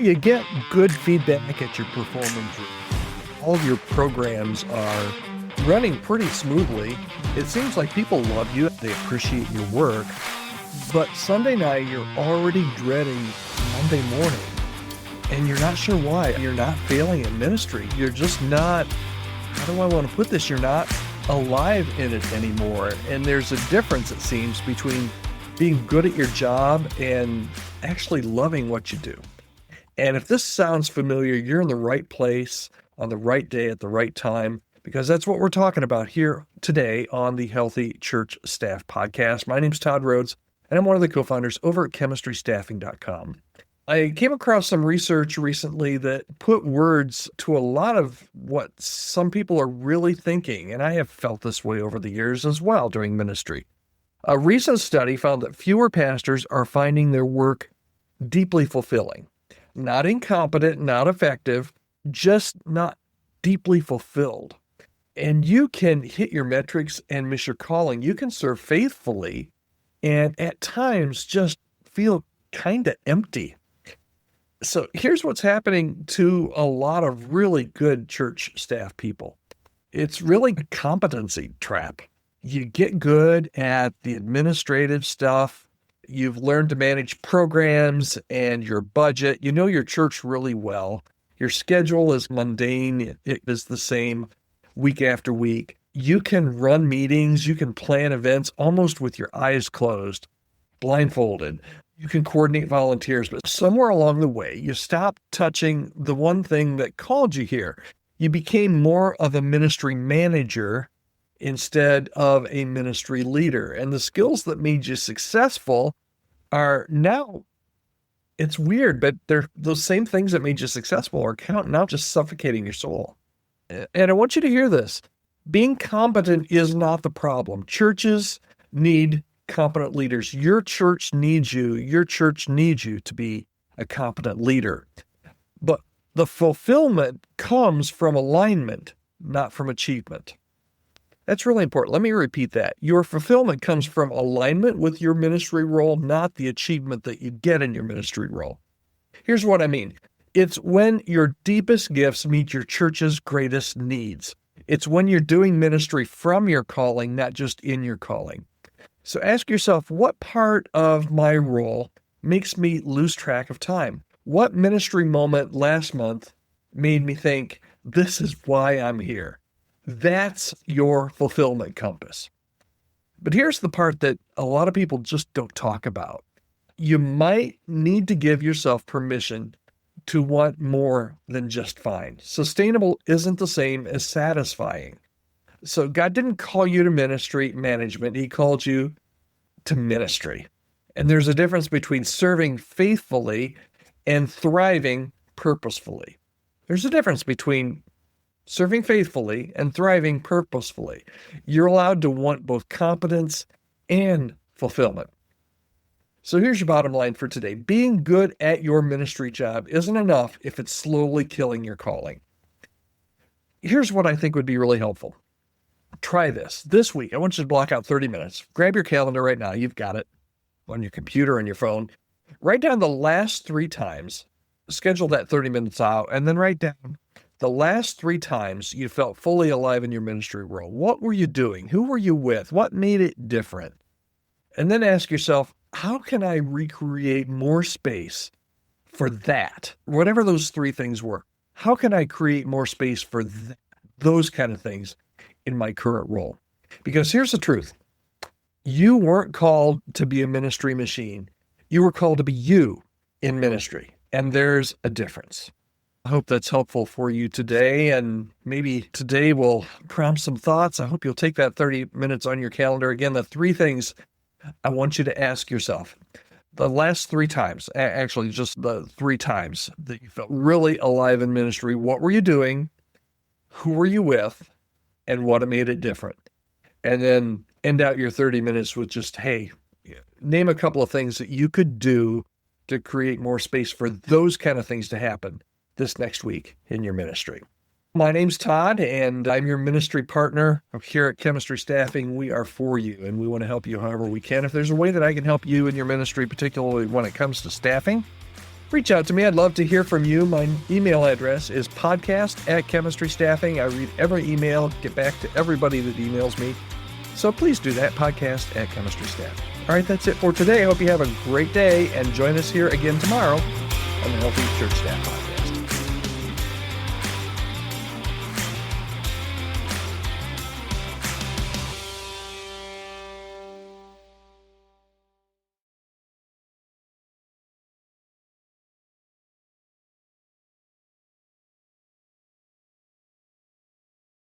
you get good feedback at your performance review. All of your programs are running pretty smoothly. It seems like people love you. They appreciate your work. But Sunday night, you're already dreading Monday morning. And you're not sure why. You're not failing in ministry. You're just not, how do I want to put this? You're not alive in it anymore. And there's a difference, it seems, between being good at your job and actually loving what you do. And if this sounds familiar, you're in the right place on the right day at the right time, because that's what we're talking about here today on the Healthy Church Staff Podcast. My name's Todd Rhoades, and I'm one of the co-founders over at chemistrystaffing.com. I came across some research recently that put words to a lot of what some people are really thinking, and I have felt this way over the years as well during ministry. A recent study found that fewer pastors are finding their work deeply fulfilling. Not incompetent, not effective, just not deeply fulfilled. And you can hit your metrics and miss your calling. You can serve faithfully and at times just feel kind of empty. So here's what's happening to a lot of really good church staff people. It's really a competency trap. You get good at the administrative stuff. You've learned to manage programs and your budget. You know your church really well. Your schedule is mundane. It is the same week after week. You can run meetings. You can plan events almost with your eyes closed, blindfolded. You can coordinate volunteers, but somewhere along the way, you stopped touching the one thing that called you here. You became more of a ministry manager instead of a ministry leader. And the skills that made you successful are now, it's weird, but they're those same things that made you successful are now just suffocating your soul. And I want you to hear this. Being competent is not the problem. Churches need competent leaders. Your church needs you. Your church needs you to be a competent leader. But the fulfillment comes from alignment, not from achievement. That's really important. Let me repeat that. Your fulfillment comes from alignment with your ministry role, not the achievement that you get in your ministry role. Here's what I mean. It's when your deepest gifts meet your church's greatest needs. It's when you're doing ministry from your calling, not just in your calling. So ask yourself, what part of my role makes me lose track of time? What ministry moment last month made me think, this is why I'm here? That's your fulfillment compass. But here's the part that a lot of people just don't talk about. You might need to give yourself permission to want more than just fine. Sustainable isn't the same as satisfying. So God didn't call you to ministry management. He called you to ministry. And there's a difference between serving faithfully and thriving purposefully. There's a difference between serving faithfully and thriving purposefully. You're allowed to want both competence and fulfillment. So here's your bottom line for today. Being good at your ministry job isn't enough if it's slowly killing your calling. Here's what I think would be really helpful. Try this. This week, I want you to block out 30 minutes. Grab your calendar right now. You've got it on your computer, on your phone. Write down the last 3 times. Schedule that 30 minutes out, and then write down the last 3 times you felt fully alive in your ministry role. What were you doing? Who were you with? What made it different? And then ask yourself, how can I recreate more space for that? Whatever those 3 things were, how can I create more space for those kind of things in my current role? Because here's the truth. You weren't called to be a ministry machine. You were called to be you in ministry. And there's a difference. I hope that's helpful for you today, and maybe today will prompt some thoughts. I hope you'll take that 30 minutes on your calendar. Again, the 3 things I want you to ask yourself. The last 3 times, actually just the 3 times that you felt really alive in ministry, what were you doing? Who were you with? And what made it different? And then end out your 30 minutes with just, hey, name a couple of things that you could do to create more space for those kind of things to happen this next week in your ministry. My name's Todd, and I'm your ministry partner here at Chemistry Staffing. We are for you, and we want to help you however we can. If there's a way that I can help you in your ministry, particularly when it comes to staffing, reach out to me. I'd love to hear from you. My email address is podcast@chemistrystaffing. I read every email, get back to everybody that emails me. So please do that, podcast@chemistrystaffing. All right, that's it for today. I hope you have a great day and join us here again tomorrow on the Healthy Church Staff Podcast.